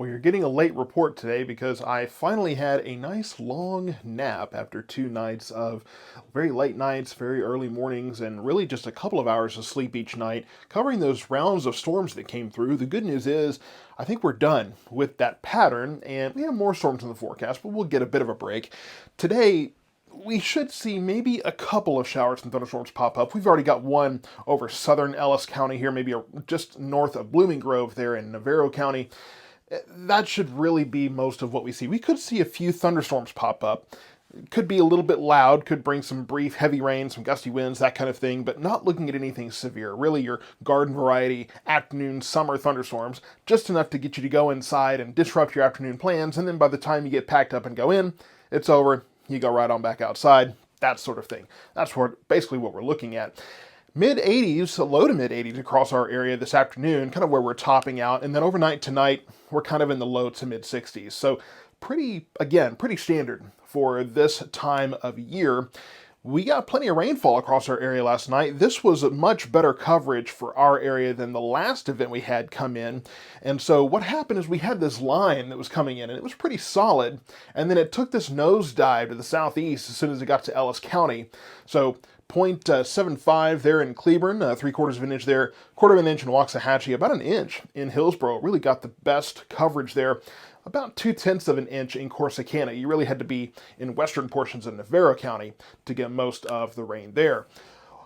Well, you're getting a late report today because I finally had a nice long nap after 2 nights of very late nights, very early mornings, and really just a couple of hours of sleep each night, covering those rounds of storms that came through. The good news is, I think we're done with that pattern, and we have more storms in the forecast, but we'll get a bit of a break. Today, we should see maybe a couple of showers and thunderstorms pop up. We've already got one over southern Ellis County here, maybe just north of Blooming Grove there in Navarro County. That should really be most of what we see. We could see a few thunderstorms pop up. Could be a little bit loud, could bring some brief heavy rain, some gusty winds, that kind of thing, but not looking at anything severe. Really your garden variety afternoon summer thunderstorms, just enough to get you to go inside and disrupt your afternoon plans, and then by the time you get packed up and go in, it's over. You go right on back outside, that sort of thing. That's basically what we're looking at. Mid 80s, low to mid 80s across our area this afternoon, kind of where we're topping out. And then overnight tonight, we're kind of in the low to mid 60s. So pretty standard for this time of year. We got plenty of rainfall across our area last night. This was much better coverage for our area than the last event we had come in. And so what happened is we had this line that was coming in and it was pretty solid. And then it took this nosedive to the southeast as soon as it got to Ellis County. So 0.75 there in Cleburne, 3/4 of an inch there, 1/4 of an inch in Waxahachie, about an inch in Hillsboro. Really got the best coverage there. About 2/10 of an inch in Corsicana. You really had to be in western portions of Navarro County to get most of the rain there.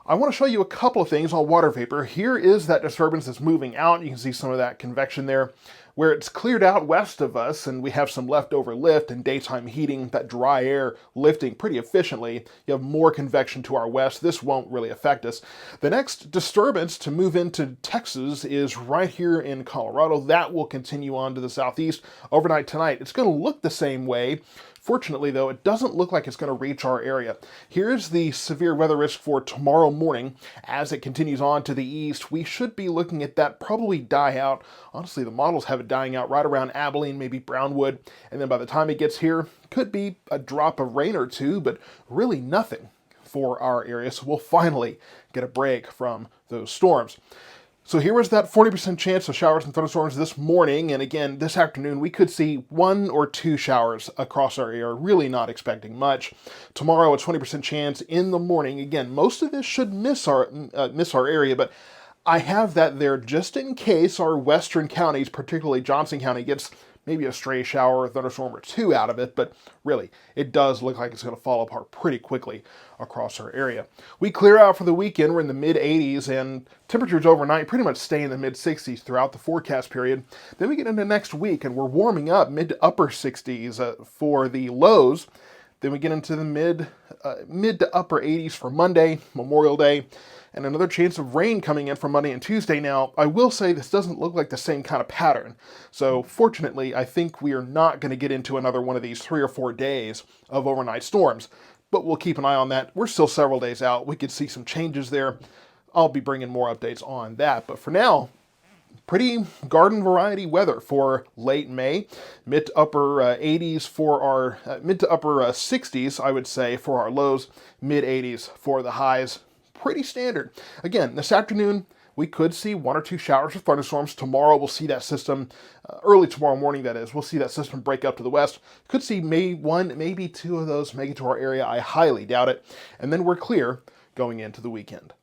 I want to show you a couple of things on water vapor. Here is that disturbance that's moving out. You can see some of that convection there. Where it's cleared out west of us and we have some leftover lift and daytime heating, that dry air lifting pretty efficiently. You have more convection to our west. This won't really affect us. The next disturbance to move into Texas is right here in Colorado. That will continue on to the southeast overnight tonight. It's going to look the same way. Fortunately, though, it doesn't look like it's going to reach our area. Here's the severe weather risk for tomorrow morning. As it continues on to the east, we should be looking at that probably die out. Honestly, the models have it dying out right around Abilene, maybe Brownwood. And then by the time it gets here, could be a drop of rain or two, but really nothing for our area. So we'll finally get a break from those storms. So here was that 40% chance of showers and thunderstorms this morning, and again, this afternoon we could see 1 or 2 showers across our area, really not expecting much. Tomorrow, a 20% chance in the morning. Again, most of this should miss our area, but I have that there just in case our western counties, particularly Johnson County, gets maybe a stray shower or thunderstorm or 2 out of it, but really, it does look like it's going to fall apart pretty quickly across our area. We clear out for the weekend. We're in the mid 80s, and temperatures overnight pretty much stay in the mid 60s throughout the forecast period. Then we get into next week, and we're warming up mid to upper 60s for the lows. Then we get into the mid to upper 80s for Monday, Memorial Day, and another chance of rain coming in for Monday and Tuesday. Now, I will say this doesn't look like the same kind of pattern. So fortunately, I think we are not going to get into another one of these 3 or 4 days of overnight storms. But we'll keep an eye on that. We're still several days out. We could see some changes there. I'll be bringing more updates on that. But for now, pretty garden variety weather for late May. Mid to upper 80s for our, mid to upper 60s, I would say, for our lows. Mid 80s for the highs. Pretty standard. Again, this afternoon, we could see 1 or 2 showers or thunderstorms. Tomorrow, we'll see that system, early tomorrow morning, that is, we'll see that system break up to the west. Could see maybe 1, maybe 2 of those make it to our area. I highly doubt it. And then we're clear going into the weekend.